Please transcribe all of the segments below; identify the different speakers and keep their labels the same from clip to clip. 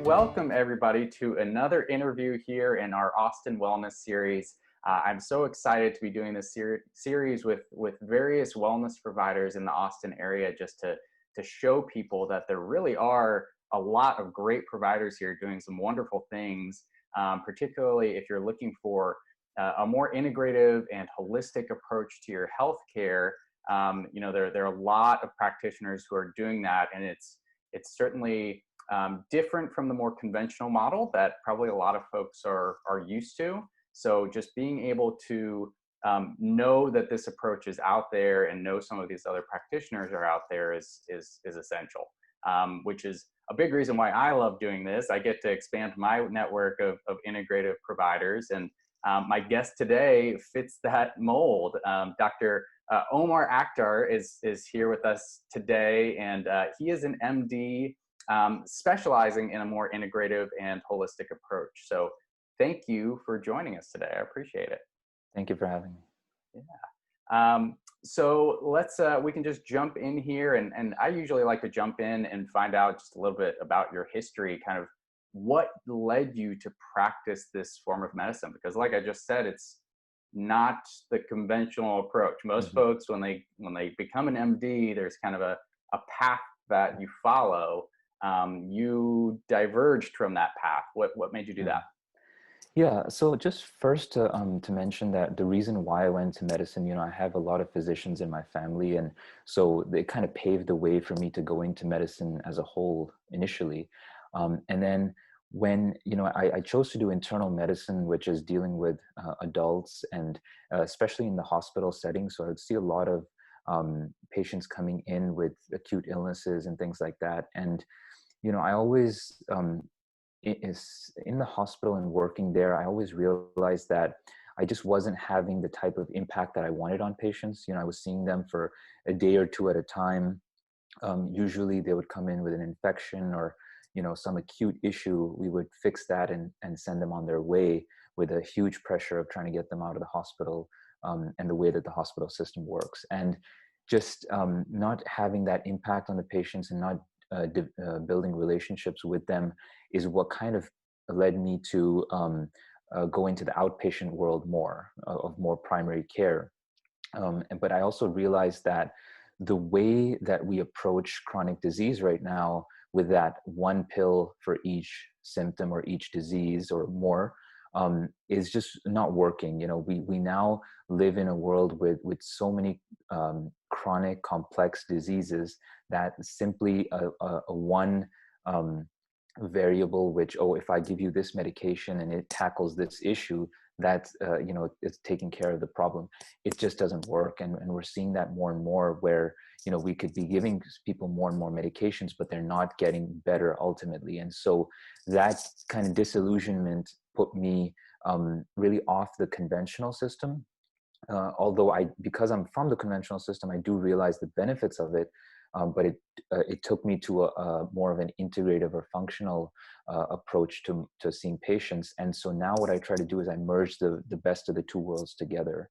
Speaker 1: welcome everybody to another interview here in our Austin Wellness series. I'm so excited to be doing this series with various wellness providers in the Austin area, just to show people that there really are a lot of great providers here doing some wonderful things, particularly if you're looking for a more integrative and holistic approach to your healthcare. There are a lot of practitioners who are doing that, and it's certainly different from the more conventional model that probably a lot of folks are used to. So just being able to know that this approach is out there and know some of these other practitioners are out there is essential, which is a big reason why I love doing this. I get to expand my network of integrative providers, and my guest today fits that mold. Dr. Omar Akhter is here with us today, and he is an MD specializing in a more integrative and holistic approach. So thank you for joining us today. I appreciate it.
Speaker 2: Thank you for having me.
Speaker 1: Yeah. So we can just jump in here, and I usually like to jump in and find out just a little bit about your history, kind of what led you to practice this form of medicine, because like I just said, it's not the conventional approach. Most folks, when they become an MD, there's kind of a path that you follow. You diverged from that path. What made you do that?
Speaker 2: Yeah, so just first to mention that the reason why I went to medicine, I have a lot of physicians in my family, and so they kind of paved the way for me to go into medicine as a whole initially. And then when, I chose to do internal medicine, which is dealing with adults, and especially in the hospital setting. So I would see a lot of patients coming in with acute illnesses and things like that. And I always, is in the hospital and working there, I always realized that I just wasn't having the type of impact that I wanted on patients. I was seeing them for a day or two at a time. Usually they would come in with an infection or, some acute issue. We would fix that and send them on their way with a huge pressure of trying to get them out of the hospital, and the way that the hospital system works. And just not having that impact on the patients and not building relationships with them is what kind of led me to go into the outpatient world more of more primary care. But I also realized that the way that we approach chronic disease right now, with that one pill for each symptom or each disease or more, is just not working. We now live in a world with so many chronic complex diseases that simply a one variable, which, if I give you this medication and it tackles this issue, that it's taking care of the problem. It just doesn't work. And we're seeing that more and more, where we could be giving people more and more medications, but they're not getting better ultimately. And so that kind of disillusionment put me really off the conventional system. Although because I'm from the conventional system, I do realize the benefits of it. But it took me to a more of an integrative or functional approach to seeing patients. And so now what I try to do is I merge the best of the two worlds together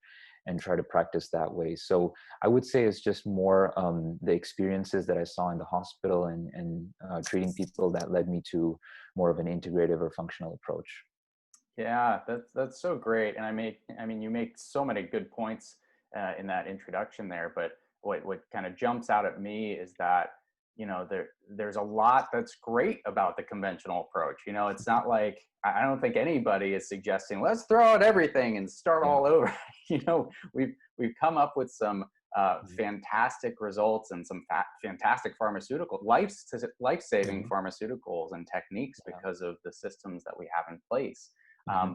Speaker 2: and try to practice that way. So I would say it's just more the experiences that I saw in the hospital and treating people that led me to more of an integrative or functional approach.
Speaker 1: Yeah, that's so great. And you make so many good points in that introduction there. But what kind of jumps out at me is that, there's a lot that's great about the conventional approach. It's not like, I don't think anybody is suggesting, let's throw out everything and start all over. We've come up with some fantastic results and some fantastic pharmaceutical life-saving pharmaceuticals and techniques because of the systems that we have in place.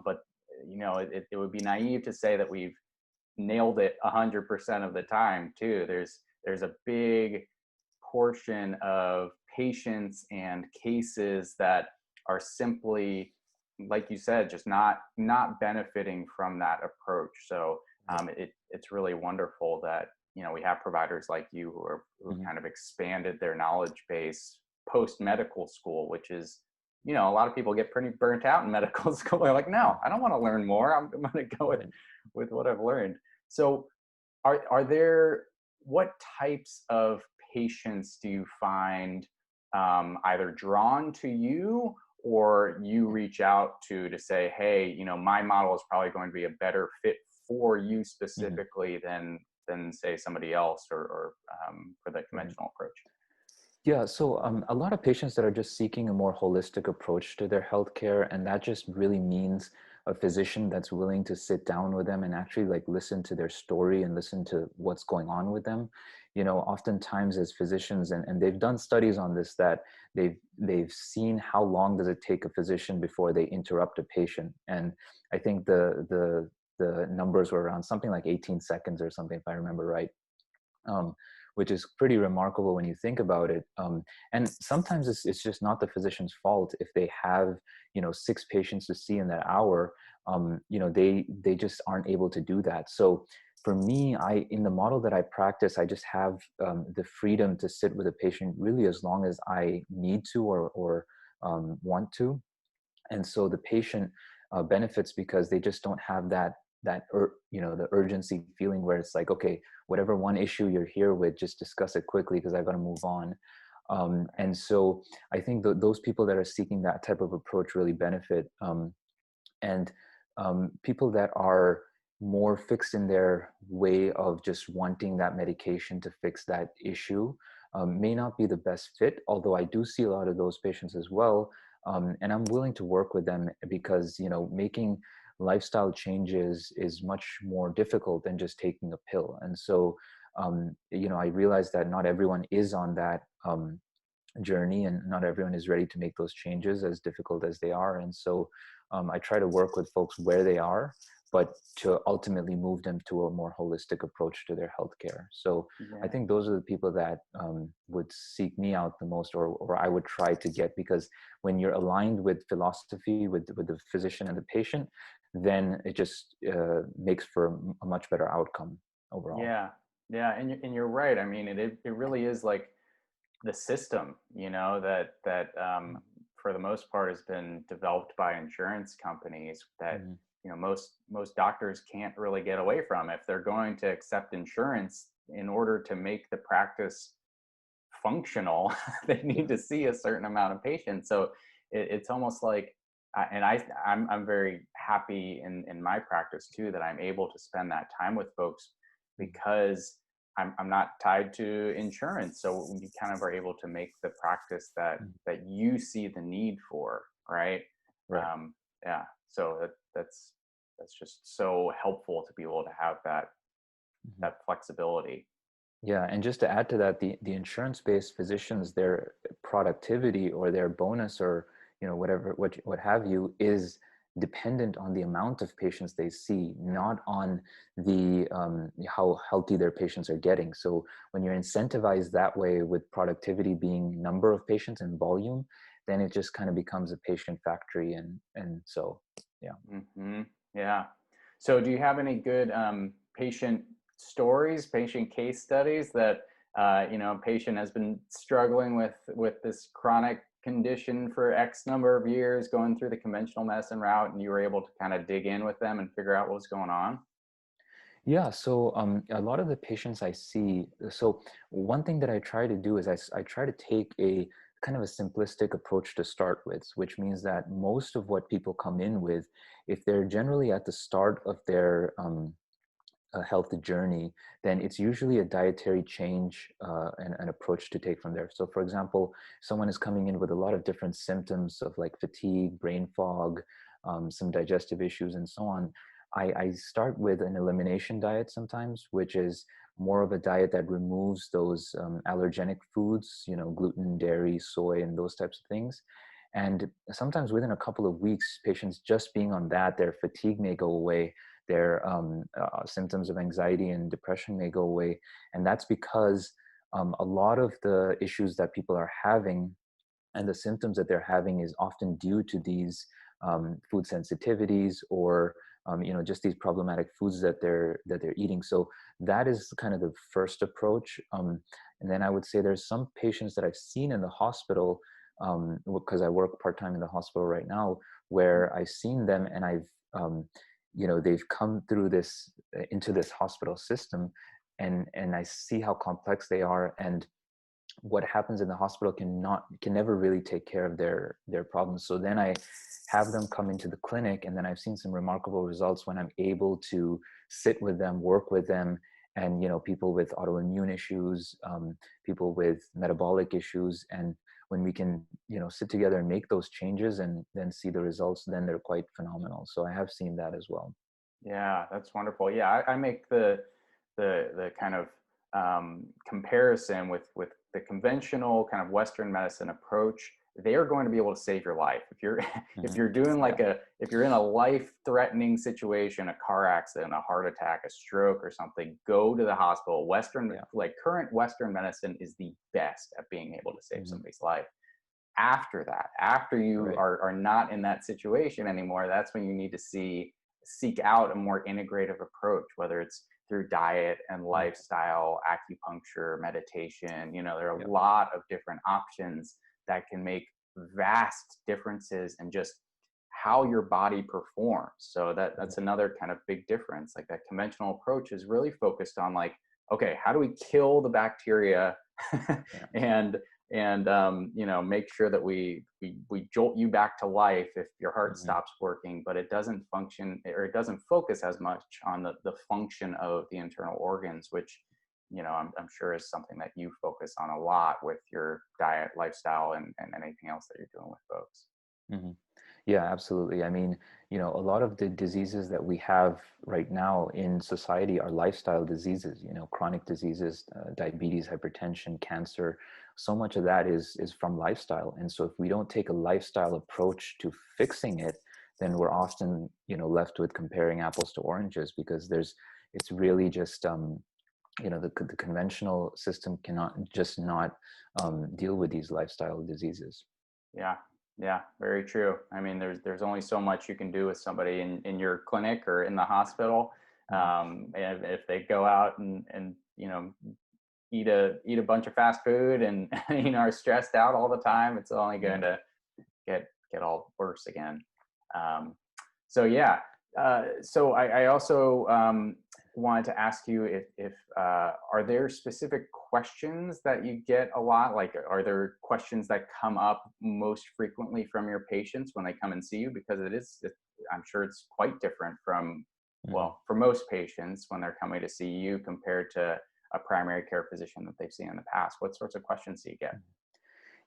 Speaker 1: But it would be naive to say that we've nailed it 100% of the time too. There's a big portion of patients and cases that are simply, like you said, just not benefiting from that approach. So it's really wonderful that we have providers like you who kind of expanded their knowledge base post medical school, which is, a lot of people get pretty burnt out in medical school. They're like, no, I don't want to learn more. I'm going to go with what I've learned. So what types of patients do you find either drawn to you or you reach out to say, hey, my model is probably going to be a better fit for you
Speaker 2: Mhm.
Speaker 1: specifically than say somebody else, for the
Speaker 2: Right.
Speaker 1: conventional approach?
Speaker 2: Yeah, so a lot of patients that are just seeking a more holistic approach to their healthcare, and that just really means a physician that's willing to sit down with them and actually like listen to their story and listen to what's going on with them. Oftentimes as physicians, and they've done studies on this, that they've seen how long does it take a physician before they interrupt a patient, and I think the numbers were around something like 18 seconds or something, if I remember right. um, which is pretty remarkable when you think about it. And sometimes it's just not the physician's fault if they have, six patients to see in that hour. They just aren't able to do that. So for me, in the model that I practice, I just have the freedom to sit with a patient really as long as I need to or want to. And so the patient benefits because they just don't have the urgency feeling where it's like, okay, whatever one issue you're here with, just discuss it quickly because I've got to move on. And so I think those people that are seeking that type of approach really benefit. And people that are more fixed in their way of just wanting that medication to fix that issue may not be the best fit, although I do see a lot of those patients as well. And I'm willing to work with them because, making lifestyle changes is much more difficult than just taking a pill. And so, I realize that not everyone is on that journey, and not everyone is ready to make those changes, as difficult as they are. And so I try to work with folks where they are, but to ultimately move them to a more holistic approach to their healthcare. So I
Speaker 1: Yeah.
Speaker 2: think those are the people that would seek me out the most, or I would try to get, because when you're aligned with philosophy, with the physician and the patient, then it just makes for a much better outcome overall.
Speaker 1: Yeah. Yeah. And you're right. I mean, it really is like the system, that for the most part has been developed by insurance companies that,
Speaker 2: Mhm.
Speaker 1: most doctors can't really get away from. If they're going to accept insurance in order to make the practice functional, they need
Speaker 2: Yeah.
Speaker 1: to see a certain amount of patients. So it's almost like, and I'm very happy in my practice too that I'm able to spend that time with folks
Speaker 2: Mhm.
Speaker 1: because I'm not tied to insurance. So you kind of are able to make the practice that
Speaker 2: Mhm.
Speaker 1: that you see the need for, right?
Speaker 2: Right.
Speaker 1: Yeah. So that's just so helpful to be able to have
Speaker 2: Mhm.
Speaker 1: that flexibility.
Speaker 2: Yeah, and just to add to that, the insurance-based physicians, their productivity or their bonus, or whatever, what have you, is dependent on the amount of patients they see, not on the how healthy their patients are getting. So when you're incentivized that way, with productivity being number of patients and volume, then it just kind of becomes a patient factory, and so yeah.
Speaker 1: Yeah. So, do you have any good patient stories, patient case studies that a patient has been struggling with this chronic condition for X number of years, going through the conventional medicine route, and you were able to kind of dig in with them and figure out what's going on?
Speaker 2: Yeah, so a lot of the patients I see, so one thing that I try to do is I try to take a kind of a simplistic approach to start with, which means that most of what people come in with, if they're generally at the start of their health journey, then it's usually a dietary change and an approach to take from there. So, for example, someone is coming in with a lot of different symptoms of like fatigue, brain fog, some digestive issues, and so on. I start with an elimination diet sometimes, which is more of a diet that removes those allergenic foods, gluten, dairy, soy, and those types of things. And sometimes within a couple of weeks, patients just being on that, their fatigue may go away, their symptoms of anxiety and depression may go away. And that's because a lot of the issues that people are having and the symptoms that they're having is often due to these food sensitivities, or just these problematic foods that they're eating. So that is kind of the first approach. And then I would say there's some patients that I've seen in the hospital, because I work part-time in the hospital right now, where I've seen them, and they've come through this into this hospital system, and I see how complex they are. And what happens in the hospital can never really take care of their problems. So then I have them come into the clinic, and then I've seen some remarkable results when I'm able to sit with them, work with them, and people with autoimmune issues, people with metabolic issues, and when we can sit together and make those changes and then see the results, then they're quite phenomenal. So I have seen that as well.
Speaker 1: Yeah, that's wonderful. Yeah, I make the kind of comparison with the conventional kind of Western medicine approach. They are going to be able to save your life if you're if
Speaker 2: Hmm.
Speaker 1: you're doing
Speaker 2: Yeah.
Speaker 1: like if you're in a life-threatening situation, a car accident, a heart attack, a stroke, or something. Go to the hospital. Western
Speaker 2: Yeah.
Speaker 1: like current Western medicine is the best at being able to save
Speaker 2: Hmm.
Speaker 1: somebody's life. After that, after you
Speaker 2: Right.
Speaker 1: are not in that situation anymore, that's when you need to seek out a more integrative approach, whether it's through diet and
Speaker 2: Mhm.
Speaker 1: lifestyle, acupuncture, meditation. There are a
Speaker 2: Yep.
Speaker 1: lot of different options that can make vast differences in just how your body performs. So that's
Speaker 2: Right.
Speaker 1: another kind of big difference. Like that conventional approach is really focused on like, okay, how do we kill the bacteria
Speaker 2: Yeah.
Speaker 1: and make sure that we jolt you back to life if your heart
Speaker 2: Hmm.
Speaker 1: stops working, but it doesn't function, or it doesn't focus as much on the function of the internal organs, which I'm sure is something that you focus on a lot with your diet, lifestyle, and anything else that you're doing with folks.
Speaker 2: Hmm. Yeah, absolutely. I mean, a lot of the diseases that we have right now in society are lifestyle diseases, chronic diseases, diabetes, hypertension, cancer. So much of that is from lifestyle. And so if we don't take a lifestyle approach to fixing it, then we're often, left with comparing apples to oranges, because it's really just, the conventional system cannot just not deal with these lifestyle diseases.
Speaker 1: Yeah, yeah, very true. I mean, there's only so much you can do with somebody in your clinic or in the hospital.
Speaker 2: Mhm.
Speaker 1: And if they go out and eat a bunch of fast food and are stressed out all the time, it's only going
Speaker 2: Yeah.
Speaker 1: to get all worse again. Um, so yeah, so I also wanted to ask you if are there specific questions that you get a lot? Like, are there questions that come up most frequently from your patients when they come and see you? Because I'm sure it's quite different from,
Speaker 2: Mhm.
Speaker 1: well, for most patients when they're coming to see you compared to a primary care physician that they've seen in the past. What sorts of questions do you get?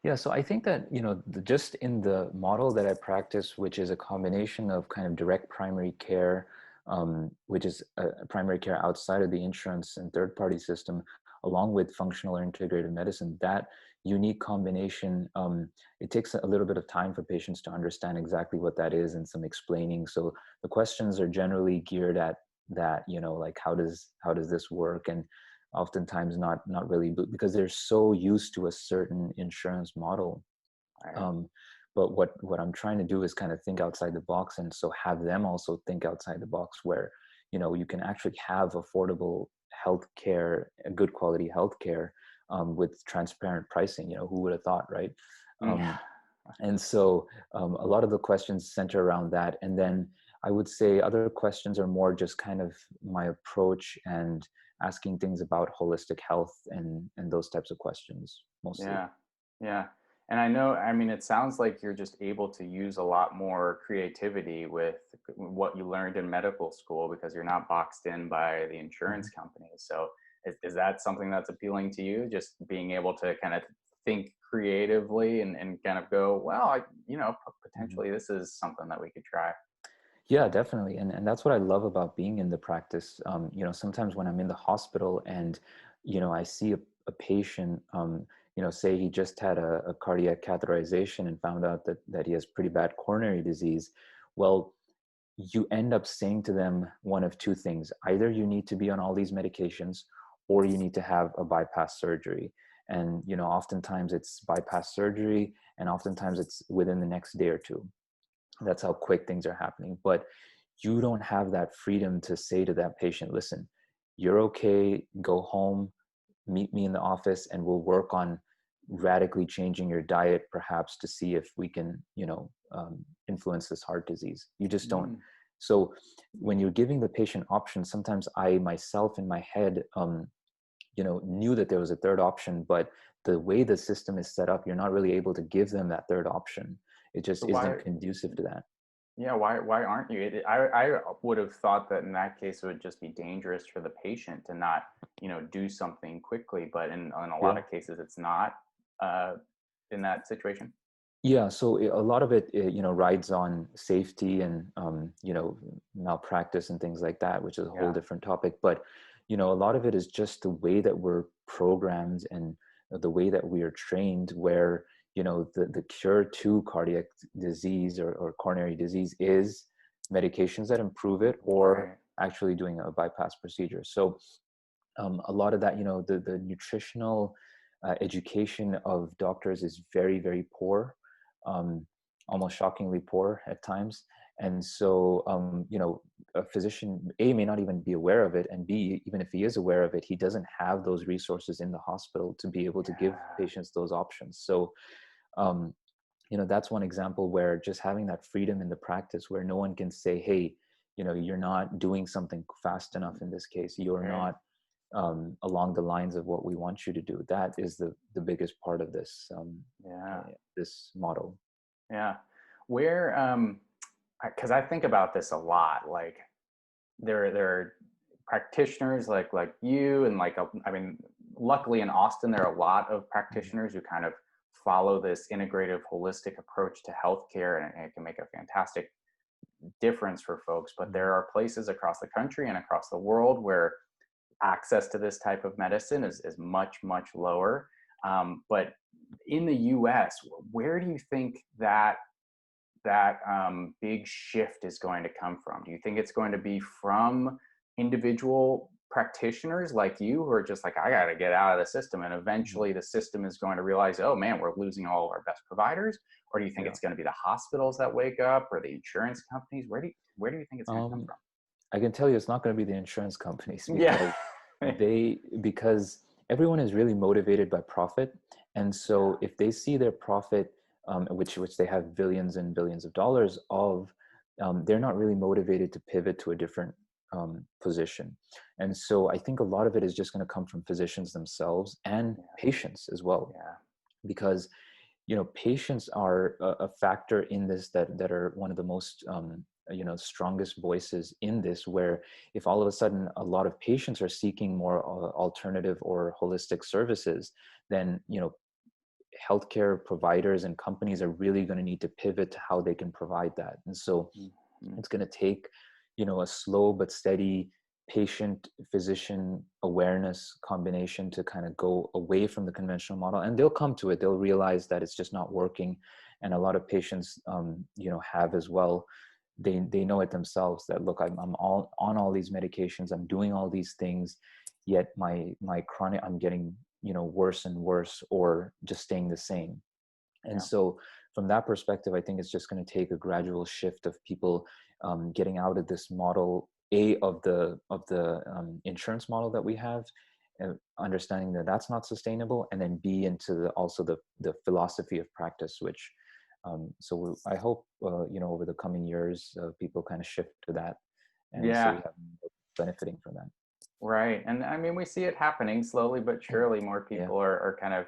Speaker 2: Yeah, so I think that, just in the model that I practice, which is a combination of kind of direct primary care, which is a primary care outside of the insurance and third party system, along with functional or integrative medicine, that unique combination, it takes a little bit of time for patients to understand exactly what that is and some explaining. So the questions are generally geared at that, like how does this work? And oftentimes not really, because they're so used to a certain insurance model.
Speaker 1: All right.
Speaker 2: um, but what I'm trying to do is kind of think outside the box, and so have them also think outside the box, where you can actually have affordable health care, a good quality health care, with transparent pricing. Who would have thought, right?
Speaker 1: Yeah.
Speaker 2: um, and so a lot of the questions center around that. And then I would say other questions are more just kind of my approach and asking things about holistic health and those types of questions mostly.
Speaker 1: Yeah, yeah. And I know, I mean, it sounds like you're just able to use a lot more creativity with what you learned in medical school because you're not boxed in by the insurance
Speaker 2: Mhm.
Speaker 1: companies. So is that something that's appealing to you? Just being able to kind of think creatively and kind of go, well,
Speaker 2: Mhm.
Speaker 1: potentially this is something that we could try.
Speaker 2: Yeah, definitely. And that's what I love about being in the practice. Sometimes when I'm in the hospital and, I see a patient, say he just had a cardiac catheterization and found out that he has pretty bad coronary disease. Well, you end up saying to them one of two things: either you need to be on all these medications, or you need to have a bypass surgery. And, oftentimes it's bypass surgery, and oftentimes it's within the next day or two. That's how quick things are happening. But you don't have that freedom to say to that patient, listen, you're okay, go home, meet me in the office, and we'll work on radically changing your diet, perhaps, to see if we can, influence this heart disease. You just don't.
Speaker 1: Mm,
Speaker 2: So when you're giving the patient options, sometimes I myself in my head, knew that there was a third option, but the way the system is set up, you're not really able to give them that third option. It just
Speaker 1: So
Speaker 2: isn't
Speaker 1: why?
Speaker 2: conducive to that.
Speaker 1: Yeah, why aren't you? I would have thought that in that case it would just be dangerous for the patient to not, do something quickly. But in a lot
Speaker 2: Yeah.
Speaker 1: of cases, it's not uh, in that situation.
Speaker 2: Yeah, so a lot of it, rides on safety and malpractice and things like that, which is a whole
Speaker 1: Yeah.
Speaker 2: different topic. But a lot of it is just the way that we're programmed and the way that we are trained, where the cure to cardiac disease or coronary disease is medications that improve it, or
Speaker 1: Right.
Speaker 2: actually doing a bypass procedure. So a lot of that, the nutritional education of doctors is very, very poor, um, almost shockingly poor at times. And so, a physician, A, may not even be aware of it, and B, even if he is aware of it, he doesn't have those resources in the hospital to be able to give
Speaker 1: Yeah.
Speaker 2: patients those options. So, um, that's one example where just having that freedom in the practice where no one can say, hey, you're not doing something fast enough in this case, you're
Speaker 1: Right.
Speaker 2: not along the lines of what we want you to do. That is the biggest part of this
Speaker 1: Yeah.
Speaker 2: this model.
Speaker 1: Yeah. Where because I think about this a lot. Like there are practitioners like you and I mean, luckily in Austin there are a lot of
Speaker 2: Mhm.
Speaker 1: practitioners who kind of follow this integrative holistic approach to healthcare, and it can make a fantastic difference for folks. But
Speaker 2: Mhm.
Speaker 1: there are places across the country and across the world where access to this type of medicine is much much lower. But in the US, where do you think that big shift is going to come from? Do you think it's going to be from individual practitioners like you who are just like, I got to get out of the system, and
Speaker 2: Mhm.
Speaker 1: eventually the system is going to realize, oh man, we're losing all of our best providers? Or do you think
Speaker 2: Yeah.
Speaker 1: it's going to be the hospitals that wake up, or the insurance companies? Where do you think it's going to come
Speaker 2: Um, I can tell you it's not going to be the insurance companies
Speaker 1: from? Yeah.
Speaker 2: because everyone is really motivated by profit, and so
Speaker 1: Yeah.
Speaker 2: if they see their profit, which they have billions and billions of dollars of, they're not really motivated to pivot to a different position. And so I think a lot of it is just going to come from physicians themselves and
Speaker 1: Yeah.
Speaker 2: patients as well,
Speaker 1: Yeah.
Speaker 2: because patients are a factor in this, that are one of the most strongest voices in this, where if all of a sudden a lot of patients are seeking more alternative or holistic services, then healthcare providers and companies are really going to need to pivot to how they can provide that. And so
Speaker 1: Mhm.
Speaker 2: it's going to take a slow but steady patient physician awareness combination to kind of go away from the conventional model, and they'll come to it. They'll realize that it's just not working, and a lot of patients have as well. They know it themselves, that look, I'm all on all these medications, I'm doing all these things, yet my chronic, I'm getting worse and worse, or just staying the same. And
Speaker 1: Yeah.
Speaker 2: so from that perspective, I think it's just going to take a gradual shift of people getting out of this model, A, of the insurance model that we have, understanding that that's not sustainable, and then B, into also the philosophy of practice, which I hope over the coming years people kind of shift to that, and so we
Speaker 1: Yeah.
Speaker 2: have more benefiting from that.
Speaker 1: Right. And I mean, we see it happening slowly but surely. More
Speaker 2: Yeah,
Speaker 1: people are kind of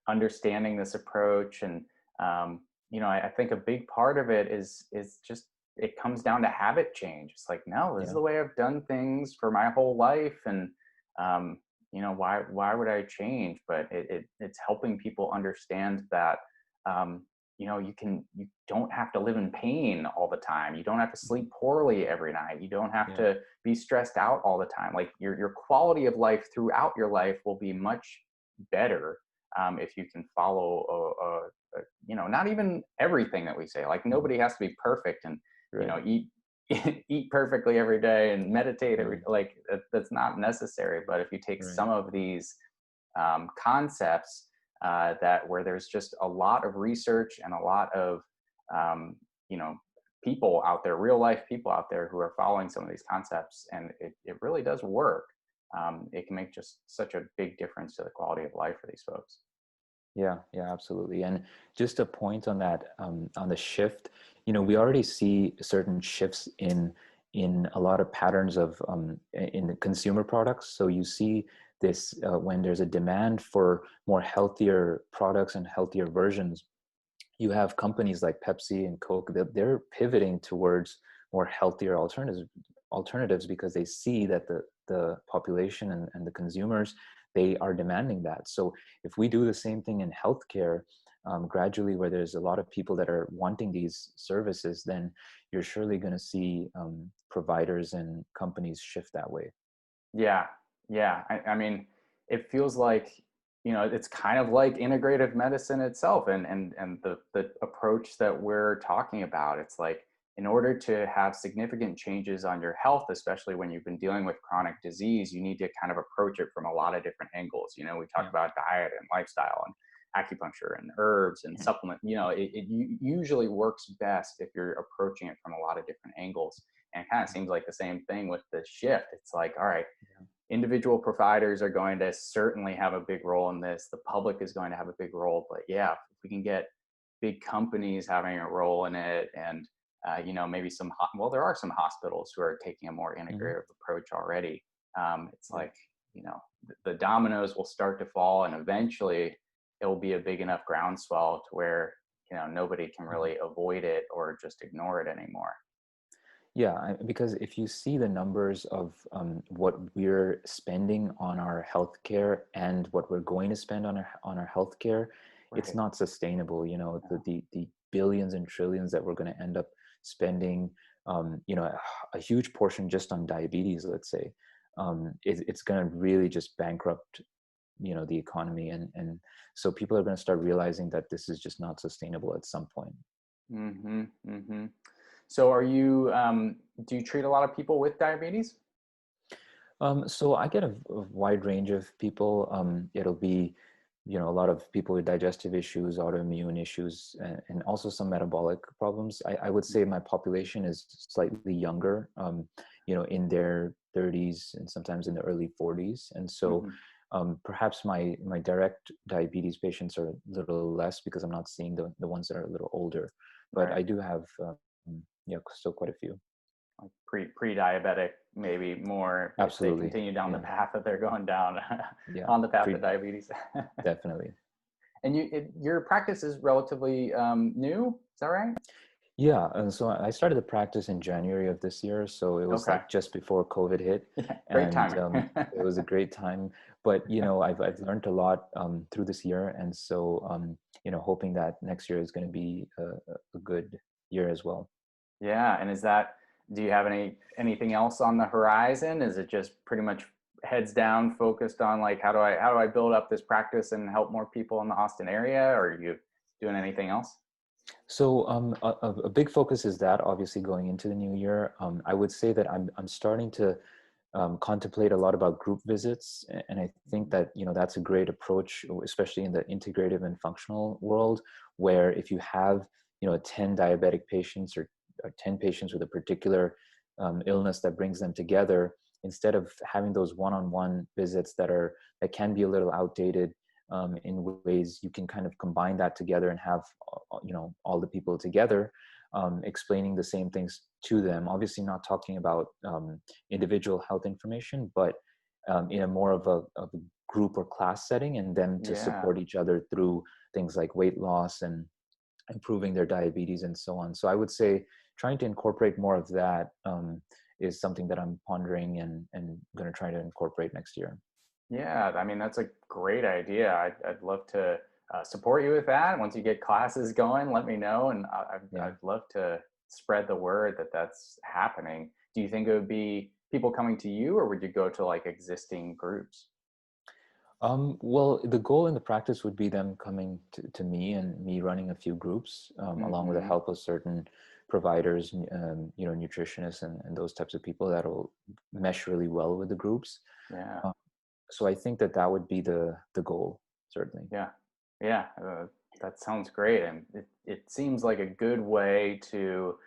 Speaker 1: understanding this approach. And, I think a big part of it is just, it comes down to habit change. It's like, no, this is
Speaker 2: yeah,
Speaker 1: the way I've done things for my whole life. And, why would I change? But it's helping people understand that, um, you don't have to live in pain all the time. You don't have to
Speaker 2: mhm,
Speaker 1: sleep poorly every night. You don't have
Speaker 2: yeah,
Speaker 1: to be stressed out all the time. Like your quality of life throughout your life will be much better, if you can follow not even everything that we say. Like
Speaker 2: mhm,
Speaker 1: nobody has to be perfect, and
Speaker 2: right,
Speaker 1: eat eat perfectly every day and meditate
Speaker 2: mhm,
Speaker 1: like that's not necessary. But if you take
Speaker 2: right,
Speaker 1: some of these concepts, that where there's just a lot of research and a lot of um, you know people out there, real life people out there who are following some of these concepts, and it really does work. It can make just such a big difference to the quality of life for these folks.
Speaker 2: yeah, yeah, absolutely. And just a point on that, on the shift, we already see certain shifts in a lot of patterns of in the consumer products. So you see this when there's a demand for more healthier products and healthier versions, you have companies like Pepsi and Coke that they're pivoting towards more healthier alternatives because they see that the population and the consumers, they are demanding that. So if we do the same thing in healthcare, gradually, where there's a lot of people that are wanting these services, then you're surely going to see providers and companies shift that way.
Speaker 1: Yeah, yeah. I mean, it feels like, it's kind of like integrative medicine itself, and the approach that we're talking about. It's like, in order to have significant changes on your health, especially when you've been dealing with chronic disease, you need to kind of approach it from a lot of different angles. We talked
Speaker 2: Yeah.
Speaker 1: about diet and lifestyle and acupuncture and herbs and
Speaker 2: Mhm.
Speaker 1: supplement. It usually works best if you're approaching it from a lot of different angles. And it kind of seems like the same thing with the shift. It's like, all right,
Speaker 2: Yeah.
Speaker 1: individual providers are going to certainly have a big role in this. The public is going to have a big role, but yeah, if we can get big companies having a role in it, and maybe well, there are some hospitals who are taking a more
Speaker 2: Mhm.
Speaker 1: integrative approach already. It's
Speaker 2: Yeah.
Speaker 1: like, the dominoes will start to fall, and eventually it will be a big enough groundswell to where nobody can
Speaker 2: Mhm.
Speaker 1: really avoid it or just ignore it anymore.
Speaker 2: Yeah, because if you see the numbers of what we're spending on our healthcare and what we're going to spend on our healthcare, it's
Speaker 1: Right.
Speaker 2: not sustainable.
Speaker 1: No.
Speaker 2: The billions and trillions that we're going to end up spending, a huge portion just on diabetes, let's say, it's going to really just bankrupt, the economy, and so people are going to start realizing that this is just not sustainable at some point.
Speaker 1: Mm-hmm. Mm-hmm. So do you treat a lot of people with diabetes?
Speaker 2: So I get a wide range of people. It'll be, a lot of people with digestive issues, autoimmune issues, and also some metabolic problems. I would say my population is slightly younger, in their 30s and sometimes in the early 40s. And so
Speaker 1: Hmm.
Speaker 2: perhaps my direct diabetes patients are a little less because I'm not seeing the ones that are a little older. But
Speaker 1: Right.
Speaker 2: I do have, yeah, still quite a few.
Speaker 1: Like pre-diabetic, maybe more if they
Speaker 2: Absolutely.
Speaker 1: continue down the
Speaker 2: Yeah.
Speaker 1: path that they're going down
Speaker 2: Yeah.
Speaker 1: on the path of diabetes.
Speaker 2: Definitely.
Speaker 1: And your practice is relatively new, is that right?
Speaker 2: Yeah, and so I started the practice in January of this year, so it was
Speaker 1: Okay.
Speaker 2: like just before COVID hit,
Speaker 1: Yeah, great
Speaker 2: and
Speaker 1: timing.
Speaker 2: it was a great time. But I've learned a lot through this year, and so hoping that next year is going to be a good year as well.
Speaker 1: Yeah, and do you have anything else on the horizon? Is it just pretty much heads down, focused on like how do I build up this practice and help more people in the Austin area, or are you doing anything else?
Speaker 2: So a big focus is that obviously going into the new year. I would say that I'm starting to contemplate a lot about group visits, and I think that that's a great approach, especially in the integrative and functional world, where if you have 10 diabetic patients or 10 patients with a particular illness that brings them together, instead of having those one-on-one visits that can be a little outdated, in ways you can kind of combine that together and have all the people together, explaining the same things to them, obviously not talking about individual health information, but in a more of a group or class setting, and them to
Speaker 1: Yeah.
Speaker 2: support each other through things like weight loss and improving their diabetes and so on. So I would say trying to incorporate more of that is something that I'm pondering and going to try to incorporate next year.
Speaker 1: Yeah, I mean, that's a great idea. I'd love to support you with that. Once you get classes going, let me know, and
Speaker 2: Yeah.
Speaker 1: I'd love to spread the word that that's happening. Do you think it would be people coming to you, or would you go to like existing groups?
Speaker 2: Well, the goal in the practice would be them coming to me and me running a few groups, along with the
Speaker 1: Hmm.
Speaker 2: help of certain providers, nutritionists and those types of people that'll mesh really well with the groups.
Speaker 1: Yeah,
Speaker 2: Um, so I think that would be the goal, certainly.
Speaker 1: yeah, yeah. That sounds great, and it seems like a good way to,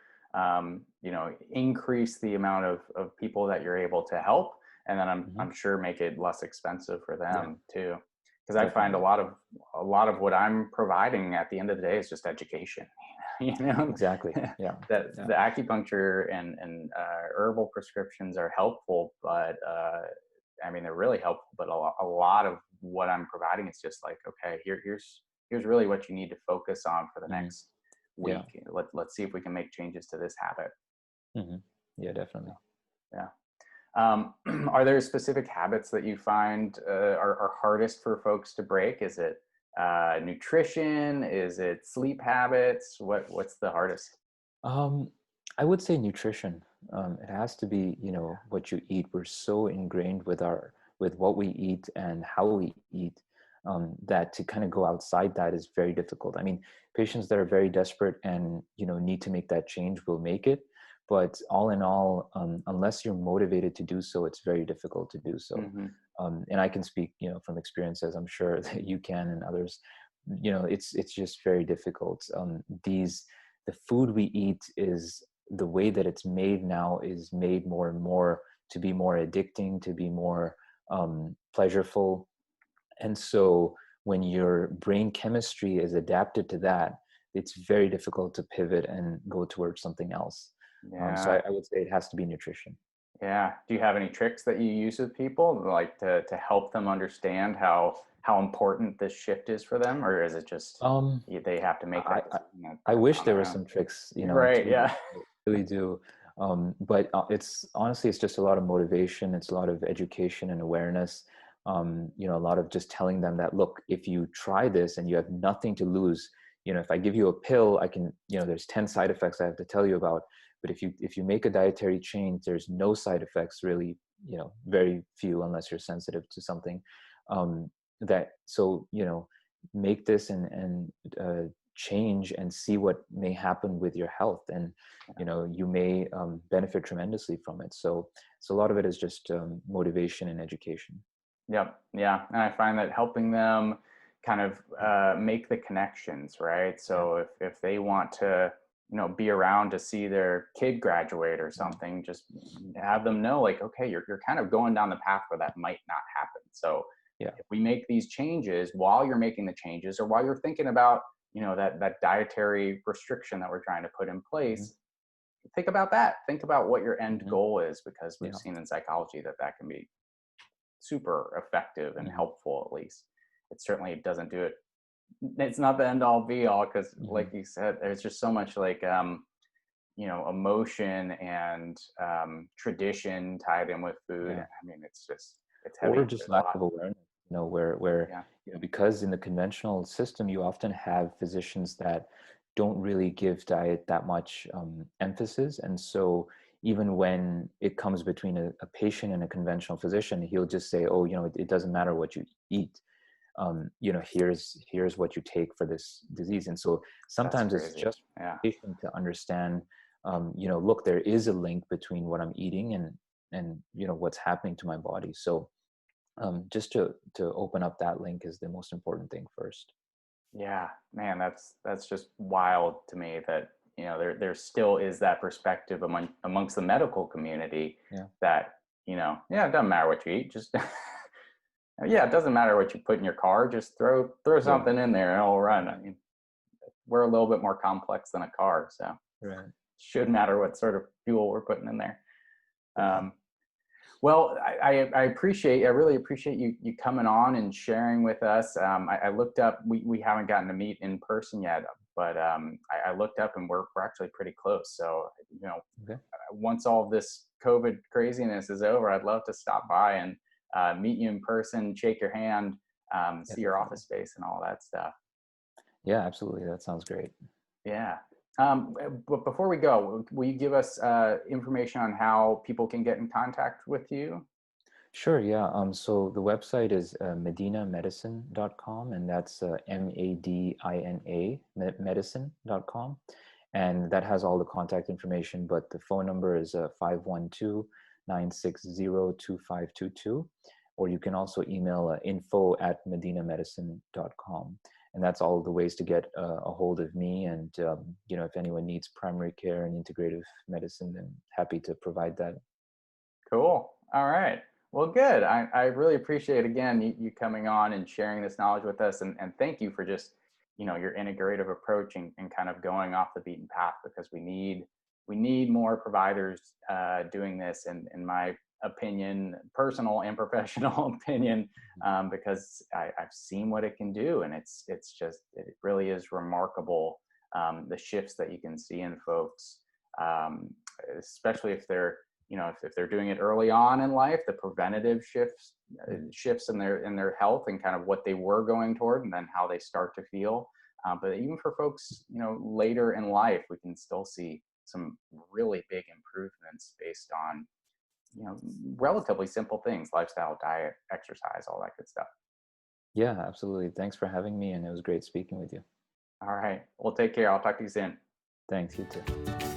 Speaker 1: increase the amount of people that you're able to help, and then
Speaker 2: Hmm.
Speaker 1: I'm sure make it less expensive for
Speaker 2: Yeah,
Speaker 1: them too. Because I find a
Speaker 2: definitely.
Speaker 1: lot of a lot of what I'm providing at the end of the day is just education. you know,
Speaker 2: Exactly. Yeah.
Speaker 1: that
Speaker 2: Yeah.
Speaker 1: the acupuncture and herbal prescriptions are helpful, but I mean, they're really helpful, but a lot of what I'm providing is just like, okay, here's really what you need to focus on for the
Speaker 2: Mhm.
Speaker 1: next
Speaker 2: Yeah.
Speaker 1: week. Let's see if we can make changes to this habit.
Speaker 2: Hmm. Yeah, definitely.
Speaker 1: Yeah. Um, are there specific habits that you find are hardest for folks to break? Is it nutrition? Is it sleep habits? What's the hardest?
Speaker 2: Um, I would say nutrition. It has to be, what you eat. We're so ingrained with what we eat and how we eat, that to kind of go outside that is very difficult. I mean, patients that are very desperate and need to make that change will make it, but all in all, unless you're motivated to do so, it's very difficult to do so.
Speaker 1: Hmm.
Speaker 2: And I can speak, from experience, as I'm sure that you can and others. It's just very difficult. The food we eat is the way that it's made now is made more and more to be more addicting, to be more pleasureful. And so when your brain chemistry is adapted to that, it's very difficult to pivot and go towards something else. So
Speaker 1: Yeah.
Speaker 2: I would say it has to be nutrition.
Speaker 1: Yeah. Do you have any tricks that you use with people, like to help them understand how important this shift is for them, or is it just
Speaker 2: Um,
Speaker 1: they have to make
Speaker 2: I,
Speaker 1: that
Speaker 2: I
Speaker 1: decision
Speaker 2: I wish
Speaker 1: on
Speaker 2: there
Speaker 1: their
Speaker 2: were
Speaker 1: own?
Speaker 2: some tricks,
Speaker 1: Right.
Speaker 2: to
Speaker 1: Yeah.
Speaker 2: really do. But it's honestly, it's just a lot of motivation. It's a lot of education and awareness. A lot of just telling them that, look, if you try this and you have nothing to lose, if I give you a pill, I can, there's 10 side effects I have to tell you about. But if you make a dietary change, there's no side effects really, very few unless you're sensitive to something. Um, that so make this and change and see what may happen with your health, and you may benefit tremendously from it. So a lot of it is just motivation and education.
Speaker 1: Yep. Yeah. And I find that helping them kind of make the connections, right?
Speaker 2: Yeah.
Speaker 1: So if they want to, be around to see their kid graduate or
Speaker 2: Mhm.
Speaker 1: something, just have them know, like, okay, you're kind of going down the path where that might not happen. So
Speaker 2: Yeah.
Speaker 1: if we make these changes while you're making the changes, or while you're thinking about, that dietary restriction that we're trying to put in
Speaker 2: Hmm.
Speaker 1: place, think about that. Think about what your end
Speaker 2: Hmm.
Speaker 1: goal is, because we've
Speaker 2: Yeah.
Speaker 1: seen in psychology that can be super effective and
Speaker 2: Hmm.
Speaker 1: helpful. At least it certainly doesn't do it, it's not the end all be all, because
Speaker 2: Hmm.
Speaker 1: like you said, there's just so much like emotion and tradition tied in with food.
Speaker 2: Yeah.
Speaker 1: I mean, it's
Speaker 2: Or
Speaker 1: heavy.
Speaker 2: just
Speaker 1: There's a
Speaker 2: lack
Speaker 1: lot.
Speaker 2: of awareness, where
Speaker 1: Yeah.
Speaker 2: because in the conventional system you often have physicians that don't really give diet that much emphasis. And so even when it comes between a patient and a conventional physician, he'll just say, oh, it doesn't matter what you eat. Here's what you take for this disease. And so
Speaker 1: That's
Speaker 2: sometimes it's
Speaker 1: crazy.
Speaker 2: just
Speaker 1: Yeah.
Speaker 2: patient to understand, look, there is a link between what I'm eating and what's happening to my body. So just to open up that link is the most important thing first.
Speaker 1: Yeah, man, that's just wild to me that there still is that perspective amongst the medical community
Speaker 2: Yeah.
Speaker 1: that yeah, it doesn't matter what you eat, just yeah, it doesn't matter what you put in your car, just throw
Speaker 2: Yeah.
Speaker 1: something in there and it'll run. I mean, we're a little bit more complex than a car, so
Speaker 2: Right.
Speaker 1: should matter what sort of fuel we're putting in there.
Speaker 2: Yeah.
Speaker 1: Um, Well, I appreciate, I really appreciate you coming on and sharing with us. I looked up, we haven't gotten to meet in person yet, but I looked up and we're actually pretty close. So,
Speaker 2: Okay.
Speaker 1: once all this COVID craziness is over, I'd love to stop by and meet you in person, shake your hand,
Speaker 2: Yeah,
Speaker 1: see your
Speaker 2: definitely.
Speaker 1: office space and all that stuff.
Speaker 2: Yeah, absolutely. That sounds great.
Speaker 1: Yeah. But before we go, will you give us information on how people can get in contact with you?
Speaker 2: Sure. Yeah. So the website is medinamedicine.com, and that's Madina medicine.com. And that has all the contact information, but the phone number is 512 or you can also email info@medinamedicine.com. And that's all the ways to get a hold of me. And, if anyone needs primary care and integrative medicine, then happy to provide that.
Speaker 1: Cool. All right. Well, good. I really appreciate again you coming on and sharing this knowledge with us, and thank you for just your integrative approach and kind of going off the beaten path, because we need more providers doing this. And in my opinion, personal and professional opinion, because I've seen what it can do, and it's just it really is remarkable, the shifts that you can see in folks, um, especially if they're if they're doing it early on in life, the preventative shifts in their health and kind of what they were going toward, and then how they start to feel. But even for folks, later in life, we can still see some really big improvements based on relatively simple things: lifestyle, diet, exercise, all that good stuff.
Speaker 2: Yeah, absolutely. Thanks for having me, and it was great speaking with you.
Speaker 1: All right, well, take care. I'll talk to you soon.
Speaker 2: Thanks, you too.